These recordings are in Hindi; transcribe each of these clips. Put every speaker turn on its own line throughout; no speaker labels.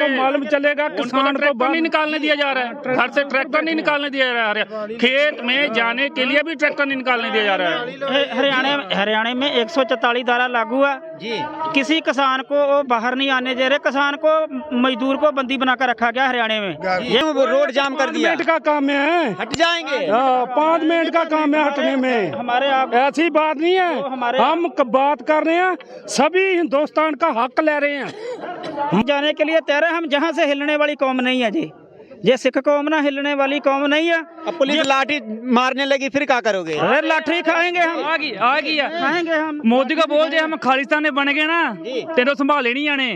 आपको मालूम चलेगा किसान को
नहीं निकालने दिया जा रहा है, घर से ट्रैक्टर नहीं निकालने दिया जा रहा है, खेत में जाने के लिए भी ट्रैक्टर नहीं निकालने दिया जा रहा है।
हरियाणा में 144 धारा लागू है जी। किसी किसान को वो बाहर नहीं आने दे रहे, किसान को मजदूर को बंदी बनाकर रखा गया हरियाणा में।
ये रोड जाम कर दिया,
5 मिनट का काम है,
हट जाएंगे।
5 मिनट का काम है हटने में।
हमारे आप
ऐसी बात नहीं है, हम बात कर रहे हैं, सभी हिंदुस्तान का हक ले रहे हैं।
हम जाने के लिए तैयार हैं, हम जहाँ से हिलने वाली कौम नहीं है जी। ये सिख कौम ना हिलने वाली कौम नहीं है।
अब पुलिस लाठी मारने लगी फिर क्या करोगे?
अरे लाठी खाएंगे हम, खाएंगे हम।
मोदी को बोल दे हम खालिस्तान बन गए ना, तेरे संभाले नहीं आने,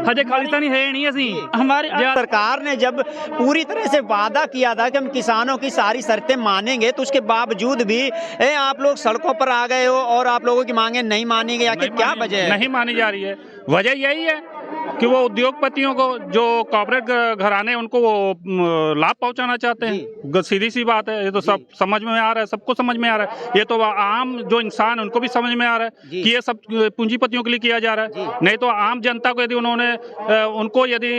हजे खालिस्तानी है नहीं असी।
हमारी सरकार ने जब पूरी तरह से वादा किया था कि हम किसानों की सारी शर्तें मानेंगे, तो उसके बावजूद भी आप लोग सड़कों पर आ गए हो और आप लोगों की मांगे नहीं मानी गई। आखिर क्या वजह है?
नहीं मानी जा रही है। वजह यही है कि वो उद्योगपतियों को, जो कॉर्पोरेट घराने, उनको वो लाभ पहुंचाना चाहते हैं। सीधी सी बात है, ये तो सब समझ में आ रहा है, सबको समझ में आ रहा है। ये तो आम जो इंसान है उनको भी समझ में आ रहा है कि ये सब पूंजीपतियों के लिए किया जा रहा है। नहीं तो आम जनता को यदि उनको यदि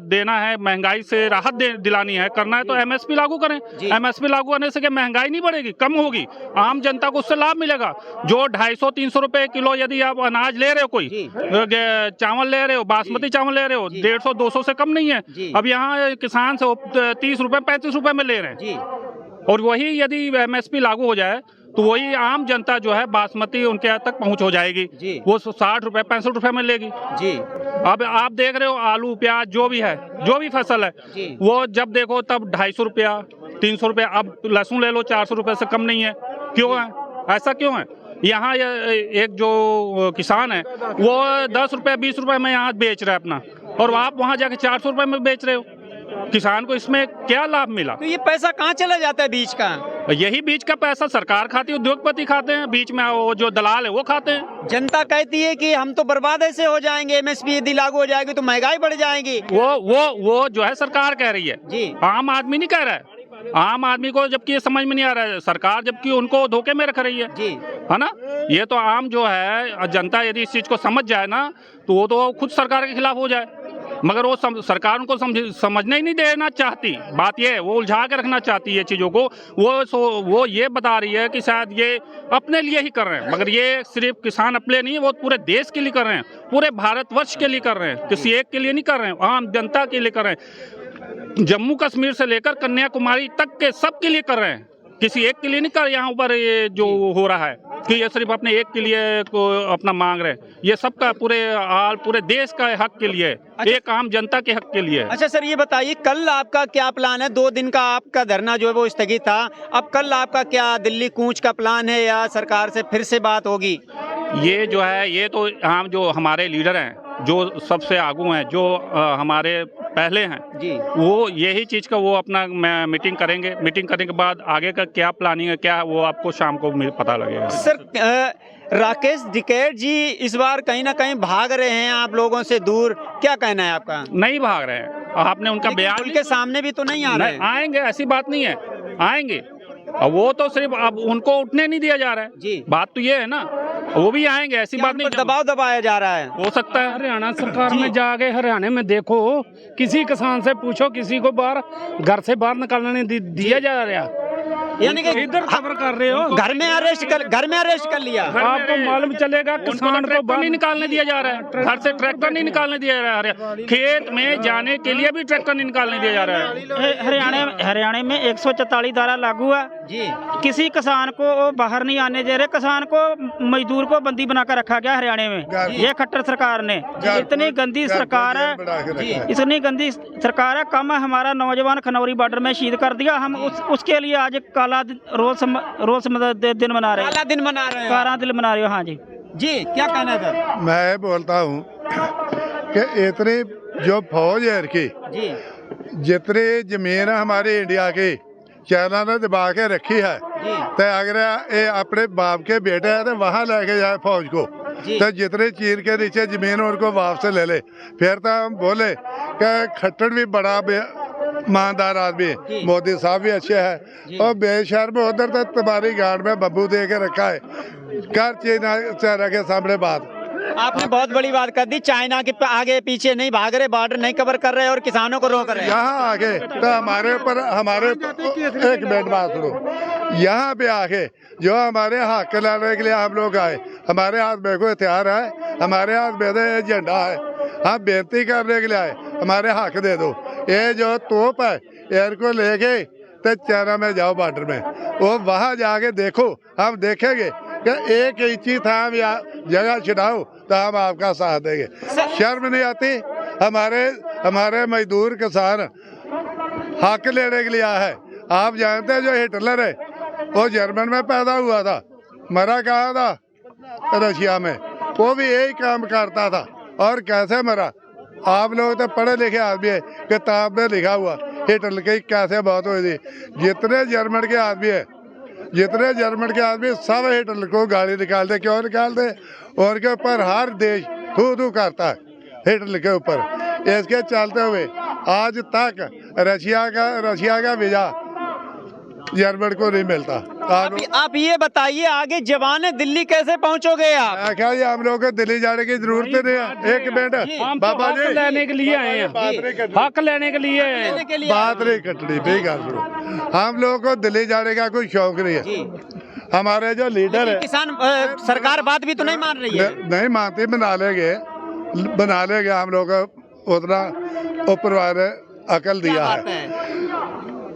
देना है, महंगाई से राहत दिलानी है, करना है, तो एमएसपी लागू करें। एमएसपी लागू करने से महंगाई नहीं बढ़ेगी, कम होगी, आम जनता को उससे लाभ मिलेगा। जो 250-300 रुपए किलो यदि आप अनाज ले रहे हो, कोई चावल ले रहे हो, बासमती चावल ले रहे हो, 150-200 से कम नहीं है। अब यहाँ किसान से 30 रुपए 35 रुपए में ले रहे हैं। और वही यदि एमएसपी लागू हो जाए तो वही आम जनता जो है बासमती उनके तक पहुंच हो जाएगी, वो 60 रुपए 65 रुपए में लेगी जी। अब आप देख रहे हो आलू प्याज जो भी है, जो भी फसल है, वो जब देखो तब 250 रुपया 300 रुपया। अब लहसुन ले लो 400 रुपए से कम नहीं है। क्यों है ऐसा? क्यों है? यहाँ एक जो किसान है वो 10 रुपए 20 रुपए में यहाँ बेच रहा है अपना, और आप वहाँ जाके 400 रुपए में बेच रहे हो। किसान को इसमें क्या लाभ मिला?
तो ये पैसा कहाँ चला जाता है बीच का?
यही बीच का पैसा सरकार खाती है, उद्योगपति खाते हैं, बीच में वो जो दलाल है वो खाते हैं।
जनता कहती है कि हम तो बर्बाद ऐसे हो जाएंगे, एमएसपी यदि लागू हो जाएगी तो महंगाई बढ़ जाएगी।
वो जो है सरकार कह रही है जी, आम आदमी नहीं कह रहा है। आम आदमी को जबकि ये समझ में नहीं आ रहा है, सरकार जबकि उनको धोखे में रख रही है जी, है ना। ये तो आम जो है जनता यदि इस चीज को समझ जाए ना, तो वो तो खुद सरकार के खिलाफ हो जाए। मगर वो सरकार उनको समझने ही नहीं देना चाहती। बात ये है, वो उलझा के रखना चाहती है चीजों को। वो ये बता रही है कि शायद ये अपने लिए ही कर रहे हैं, मगर ये सिर्फ किसान अपने नहीं, वो पूरे देश के लिए कर रहे हैं, पूरे भारतवर्ष के लिए कर रहे हैं, किसी एक के लिए नहीं कर रहे हैं, आम जनता के लिए कर रहे हैं। जम्मू कश्मीर से लेकर कन्याकुमारी तक के सब के लिए कर रहे हैं, किसी एक के लिए नहीं कर। यहाँ ऊपर ये जो हो रहा है कि ये सिर्फ अपने एक के लिए को अपना मांग रहे हैं, ये सबका पूरे देश का हक के लिए, अच्छा, एक आम जनता के हक के लिए।
अच्छा सर, ये बताइए कल आपका क्या प्लान है? 2 दिन का आपका धरना जो है वो स्थगित था, अब कल आपका क्या दिल्ली कूच का प्लान है या सरकार से फिर से बात होगी?
ये जो है, ये तो हम जो हमारे लीडर हैं, जो सबसे आगू हैं, जो हमारे पहले हैं जी, वो यही चीज का वो अपना मीटिंग करेंगे। मीटिंग करने के बाद आगे का क्या प्लानिंग है, क्या वो आपको शाम को पता लगेगा।
सर, राकेश टिकैत जी इस बार कहीं ना कहीं भाग रहे हैं आप लोगों से दूर, क्या कहना है आपका?
नहीं भाग रहे हैं, आपने उनका बयान,
उनके सामने भी तो नहीं आ रहे हैं।
आएंगे, ऐसी बात नहीं है, आएंगे। अब वो तो सिर्फ अब उनको उठने नहीं दिया जा रहा है जी, बात तो ये है ना, वो भी आएंगे, ऐसी बात नहीं।
दबाव दबाया जा रहा है,
हो सकता है।
हरियाणा सरकार में जाके हरियाणा में देखो, किसी किसान से पूछो, किसी को घर से बाहर निकालने दिया जा रहा,
यानी कि
इधर खबर कर रहे हो,
घर में अरेस्ट कर लिया।
आपको मालूम चलेगा किसान को
बाहर नहीं निकालने दिया जा रहा है, घर से ट्रैक्टर नहीं निकालने दिया जा रहा है, खेत में जाने के लिए भी ट्रैक्टर नहीं निकालने दिया जा रहा है।
हरियाणा में 144 धारा लागू है जी। किसी किसान को वो बाहर नहीं आने दे रहे, किसान को मजदूर को बंदी बनाकर रखा गया हरियाणा में। ये खट्टर सरकार ने, इतनी गंदी सरकार है, इतनी गंदी सरकार है। कम है हमारा नौजवान खनौरी बॉर्डर में शहीद कर दिया, हम उसके लिए आज काला रोज दिन मना रहे हैं,
काला दिन मना रहे हैं,
काला दिन मना रहे हो। हाँ जी
जी, क्या कहना है सर?
मैं बोलता हूँ कि इतनी जो फौज है की
जी,
जितनी जमीन हमारे इंडिया की चाइना ने दबा के रखी है, तो अगर ये अपने बाप के बेटे है तो वहाँ लेके जाए फौज को, तो जितने चीन के नीचे जमीन उनको वापस ले ले। फिर तो हम बोले कि खट्टर भी बड़ा ईमानदार आदमी है, मोदी साहब भी अच्छे हैं, और बेशर्म उधर तो तुम्हारी गाड़ में बब्बू दे के रखा है, कर चाइना के सामने बात।
आपने बहुत बड़ी बात कर दी, चाइना के आगे पीछे नहीं भाग रहे, बॉर्डर नहीं कवर कर रहे और किसानों को रोक रहे हैं।
यहाँ आगे तो हमारे ऊपर एक मिनट बात सुनो, यहाँ पे आके जो हमारे हक लाने के लिए हम लोग आए, हमारे हाथ में कोई हथियार है, हमारे हाथ में तो एजेंडा है, हम बेनती करने के लिए आए, हमारे हक दे दो। ये जो तोप है इनको लेके तो चाइना में जाओ बॉर्डर में, वो वहाँ जाके देखो, हम देखेंगे कि एक इंची था हम या जगह छिड़ाओ तो हम आपका साथ देंगे। शर्म नहीं आती? हमारे मजदूर किसान हक लेने के लिए आया है। आप जानते हैं जो हिटलर है वो जर्मन में पैदा हुआ था, मरा कहाँ था? रशिया में। वो भी यही काम करता था और कैसे मरा? आप लोग तो पढ़े लिखे आदमी है, किताब में लिखा हुआ हिटलर की कैसे मौत हुई थी। जितने जर्मन के आदमी है, जितने जर्मन के आदमी सब हिटलर को गाली निकालते। क्यों निकालते? उनके ऊपर हर देश थू थू करता है हिटलर के ऊपर। इसके चलते हुए आज तक रशिया का वीजा जर्मन को नहीं मिलता।
आप ये बताइए आगे जवान दिल्ली कैसे पहुंचोगे आप?
क्या ये हम लोग को दिल्ली जाने की जरूरत नहीं है। एक मिनट
हम तो
बाबा
हक
जी
लेने के लिए आए हैं, हक लेने के लिए आए हैं।
बात नहीं कटनी भाई, गाल सुनो। हम लोग को दिल्ली जाने का कोई शौक नहीं है। हमारे जो लीडर है,
किसान सरकार बात भी तो नहीं मान रही है।
नहीं मानती, बना लेंगे हम लोग को उतना ऊपर वाले अकल दिया है।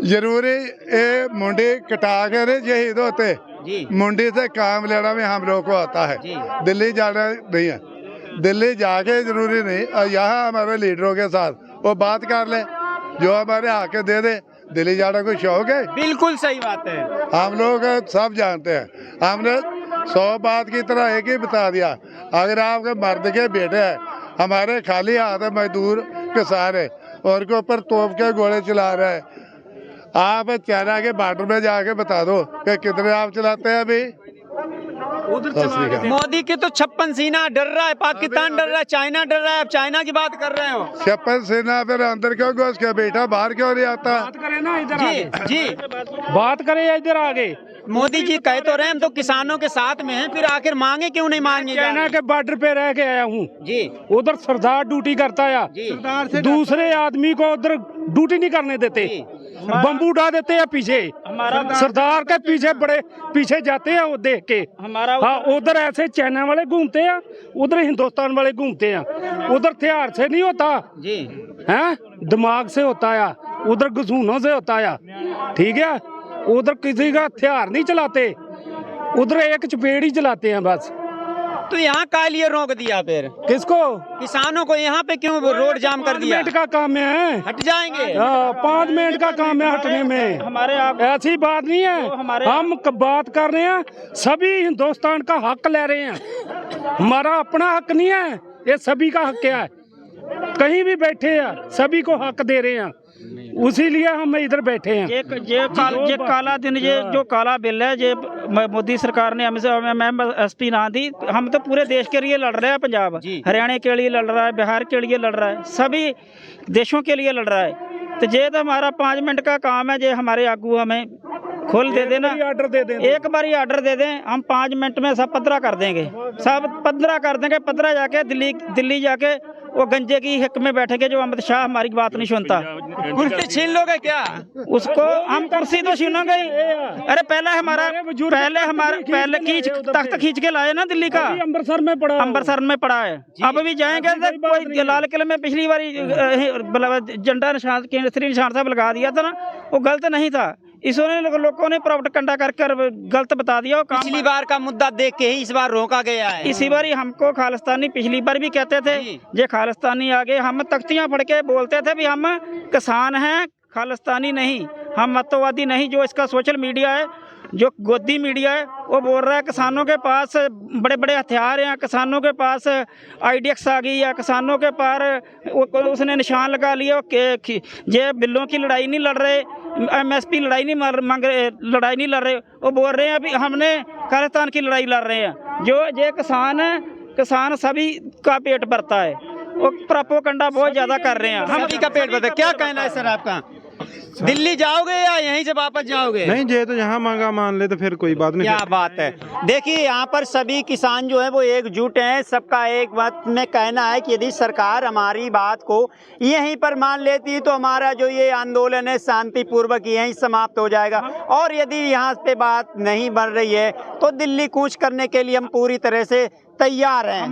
जरूरी ये मुंडी कटा कर शहीद होते, मुंडी से काम लेना में हम लोग को आता है। दिल्ली जाना नहीं है, दिल्ली जाके जरूरी नहीं। और यहाँ हमारे लीडरों के साथ वो बात कर ले, जो हमारे आके दे दे। दिल्ली जाना कोई शौक है?
बिल्कुल सही बात है।
हम लोग सब जानते हैं, हमने 100 बात की तरह एक ही बता दिया। अगर आपके मर्द के बेटे हैं, हमारे खाली हाथ मजदूर किसान है, उनके ऊपर तोप के गोले चला रहे हैं, आप चाइना के बॉर्डर में जाके बता दो कि कितने आप चलाते हैं अभी।
मोदी के तो 56 सीना डर रहा है, पाकिस्तान डर रहा है, चाइना डर रहा है। आप चाइना की बात कर रहे हो?
56 सेना फिर अंदर क्यों घुस के बैठा, बाहर क्यों नहीं आता?
बात करें ना इधर
जी
आगे।
जी,
बात करें इधर आगे।
मोदी जी कह तो रहे हम तो किसानों के साथ में हैं, फिर आखिर मांगे क्यों नहीं मांगे?
चाइना के बॉर्डर पे रह के आया हूँ
जी,
उधर सरदार ड्यूटी करता है, दूसरे आदमी को उधर ड्यूटी नहीं करने देते, बम्बू उड़ा देते हैं पीछे। सरदार के पीछे बड़े पीछे जाते हैं वो देख के। हाँ, उधर ऐसे चाइना वाले घूमते हैं, उधर हिंदुस्तान वाले घूमते हैं। उधर हथियार से नहीं होता
जी,
हैं, दिमाग से होता है, उधर घसूनों से होता है। ठीक है, उधर किसी का हथियार नहीं चलाते, उधर एक चपेड़ ही चलाते हैं बस।
तो यहाँ का लिए रोक दिया फिर
किसको?
किसानों को? यहाँ पे क्यों रोड जाम कर दिया?
5 मिनट का काम है,
हट जाएंगे।
5 मिनट का काम है हटने में।
हमारे आप
ऐसी बात नहीं है, हम बात कर रहे हैं, सभी हिंदुस्तान का हक ले रहे हैं। हमारा अपना हक नहीं है, ये सभी का हक है। कहीं भी बैठे हैं सभी को हक दे रहे हैं, उसी लिए हम इधर बैठे हैं।
ये काला दिन, ये जो काला बिल है, ये मोदी सरकार ने हमसे एमएसपी ना दी। हम तो पूरे देश के लिए लड़ रहे हैं, पंजाब हरियाणा के लिए लड़ रहा है, बिहार के लिए लड़ रहा है, सभी देशों के लिए लड़ रहा है। तो ये तो हमारा 5 मिनट का काम है, जो हमारे आगू हमें खोल दे देना,
ऑर्डर दे दें,
एक बार ही ऑर्डर दे दें, हम 5 मिनट में सब पदरा कर देंगे, सब पदरा कर देंगे। पदरा जाके दिल्ली जाके वो गंजे की हिक में बैठेंगे, जो अमित शाह हमारी बात नहीं सुनता।
कुर्सी छीन लोगे क्या?
उसको हम कुर्सी तो छीनोगे। अरे पहले तख्त खींच के लाए ना दिल्ली का, अमृतसर में पड़ा है। अब भी जाएंगे तो कोई लाल किले में पिछली बारी झंडा निशान, केसरी निशान साहब लगा दिया था ना, वो गलत नहीं था। इसने लोगों ने प्रोपगेंडा कर गलत बता दिया।
पिछली बार का मुद्दा देख के ही इस बार रोका गया है।
इसी बार हमको खालिस्तानी, पिछली बार भी कहते थे ये खालिस्तानी आ गए, हम तख्तियां पढ़ के बोलते थे भी हम किसान हैं, खालिस्तानी नहीं, हम मतवादी नहीं। जो इसका सोशल मीडिया है, जो गोदी मीडिया है, वो बोल रहा है किसानों के पास बड़े बड़े हथियार हैं, किसानों के पास IDX आ गई, या किसानों के पास उसने निशान लगा लिया कि ये बिलों की लड़ाई नहीं लड़ रहे, MSP लड़ाई नहीं लड़ रहे। वो बोल रहे हैं अभी हमने खालिस्तान की लड़ाई लड़ रहे हैं। जो ये किसान है, किसान सभी का पेट भरता है, वो प्रोपेगेंडा बहुत ज्यादा कर रहे हैं।
हम सभी का पेट भरता है। क्या कहना है सर आपका? दिल्ली जाओगे या यहीं से वापस जाओगे?
नहीं जे तो जहाँ मांगा मान ले तो फिर कोई बात नहीं।
क्या बात है। देखिए यहाँ पर सभी किसान जो है वो एकजुट हैं। सबका एक बात में कहना है कि यदि सरकार हमारी बात को यहीं पर मान लेती तो हमारा जो ये आंदोलन है शांतिपूर्वक यहीं समाप्त हो जाएगा, और यदि यहाँ पे बात नहीं बन रही है तो दिल्ली कूच करने के लिए हम पूरी तरह से तैयार हैं।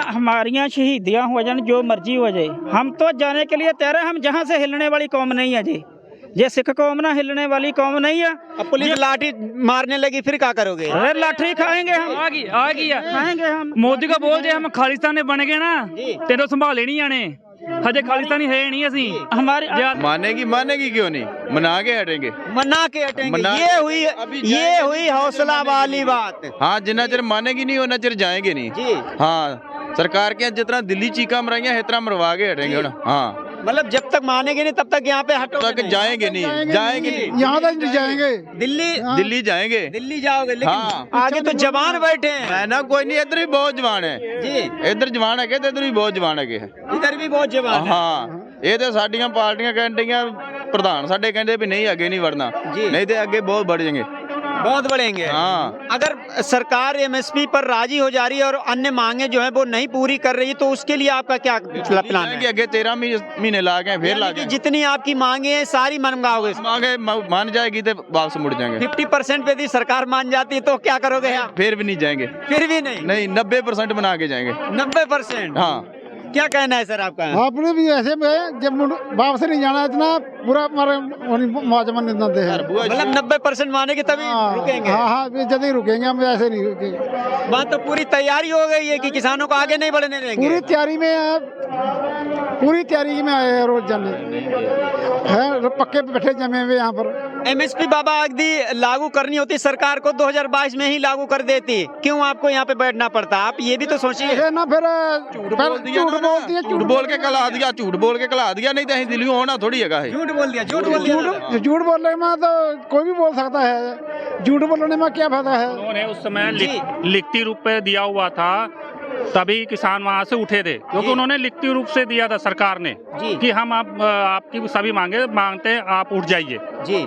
हमारियाँ शहीदियाँ हो जाए, जो मर्जी हो जाए, हम तो जाने के लिए तैयार हैं। हम जहाँ से हिलने वाली कौम नहीं है जी, ये सिख कौम ना हिलने वाली कौम नहीं है।
अब पुलिस लाठी मारने लगी फिर क्या करोगे?
अरे लाठी खाएंगे हम, खाएंगे हम।
मोदी को बोल दे हम खालिस्तान बन गए ना तेरे संभाले नहीं आने, हजे खालिस्तानी है नहीं असी
हमारी
मानेगी क्यों नहीं, मना के हटेंगे।
ये हुई हौसला वाली बात।
हाँ जितना चिर मानेगी नहीं उतना चिर जाएंगे नहीं
जी।
हाँ सरकार के जितना दिल्ली चीका मराइया इतना मरवा के हटेंगे ना। हाँ
मतलब जब तक मानेंगे नहीं तब तक यहाँ पे हटो
तक जाएंगे नहीं, जाएंगे नहीं,
यहाँ तक नहीं जाएंगे।
दिल्ली जाएंगे,
दिल्ली जाओगे लेकिन
हाँ।
आगे तो जवान बैठे हैं।
मैं ना कोई नहीं, इधर भी बहुत जवान है
जी,
इधर जवान है इधर भी बहुत जवान है।
इधर भी बहुत जवान है।
हाँ ये तो साडियां पार्टियां कहंडियां प्रधान साडे कहंदे भी नहीं आगे नहीं बढ़ना, नहीं तो आगे बहुत बढ़ जाएंगे,
बहुत बढ़ेंगे।
हाँ
अगर सरकार एमएसपी पर राजी हो जा रही है और अन्य मांगे जो है वो नहीं पूरी कर रही है तो उसके लिए आपका क्या प्लान है?
आगे 13 महीने ला गए फिर ला गए,
जितनी आपकी मांगे हैं सारी मनगाओगे?
मांगे मान जाएगी तो वापस मुड़ जाएंगे।
50% पे यदि सरकार मान जाती है तो क्या करोगे आप?
फिर भी नहीं जाएंगे,
फिर भी नहीं
90% बना के जाएंगे।
90%?
हाँ
क्या कहना है सर आपका?
आपने भी ऐसे में जब वापस नहीं जाना इतना पूरा मुआवजा नहीं देते हैं।
मतलब 90% मानेंगे तभी रुकेंगे?
हाँ जल्दी रुकेंगे हम, ऐसे नहीं रुकेंगे।
बात तो पूरी तैयारी हो गई है कि किसानों को आगे नहीं बढ़ने देंगे?
पूरी तैयारी में आए हैं, रोज जाने है पक्के पे बैठे जमे हुए यहाँ पर।
एमएसपी बाबा यदि लागू करनी होती सरकार को 2022 में ही लागू कर देती, क्यों आपको यहाँ पे बैठना पड़ता? आप ये भी तो सोचिए
ना। फिर
झूठ बोल के कला दिया, झूठ बोल के कला दिया, नहीं तो अं दिल्ली होना थोड़ी है।
झूठ बोल दिया।
झूठ बोलने में तो कोई भी बोल सकता है, झूठ बोलने में क्या फायदा है?
उन्होंने उस समय लिखती रूप पे दिया हुआ था तभी किसान वहाँ से उठे थे, क्योंकि उन्होंने लिखती रूप से दिया था सरकार ने कि हम आपकी सभी मांगते हैं आप उठ जाइए जी,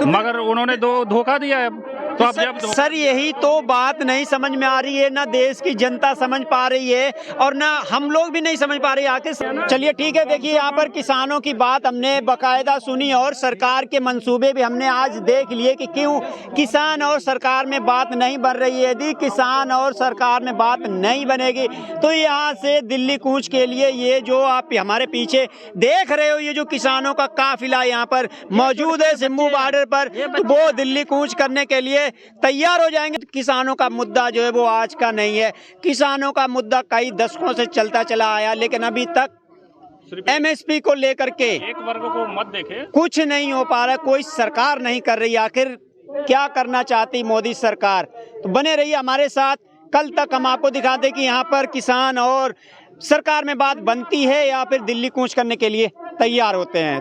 मगर उन्होंने धोखा दिया है। तो अब
सर यही तो बात नहीं समझ में आ रही है, ना देश की जनता समझ पा रही है और ना हम लोग भी नहीं समझ पा रहे आखिर। चलिए ठीक है, देखिए यहाँ पर किसानों की बात हमने बकायदा सुनी और सरकार के मंसूबे भी हमने आज देख लिए कि क्यों किसान और सरकार में बात नहीं बन रही है। यदि किसान और सरकार में बात नहीं बनेगी तो यहाँ से दिल्ली कूच के लिए ये जो आप हमारे पीछे देख रहे हो, ये जो किसानों का काफिला यहाँ पर मौजूद है सिम्बू बॉर्डर पर, तो वो दिल्ली कूच करने के लिए तैयार हो जाएंगे। किसानों का मुद्दा जो है वो आज का नहीं है, किसानों का मुद्दा कई दशकों से चलता चला आया, लेकिन अभी तक एमएसपी को लेकर के
एक वर्ग को मत देखे
कुछ नहीं हो पा रहा, कोई सरकार नहीं कर रही। आखिर क्या करना चाहती मोदी सरकार? तो बने रहिए हमारे साथ, कल तक हम आपको दिखाते कि यहाँ पर किसान और सरकार में बात बनती है या फिर दिल्ली कूच करने के लिए तैयार होते हैं।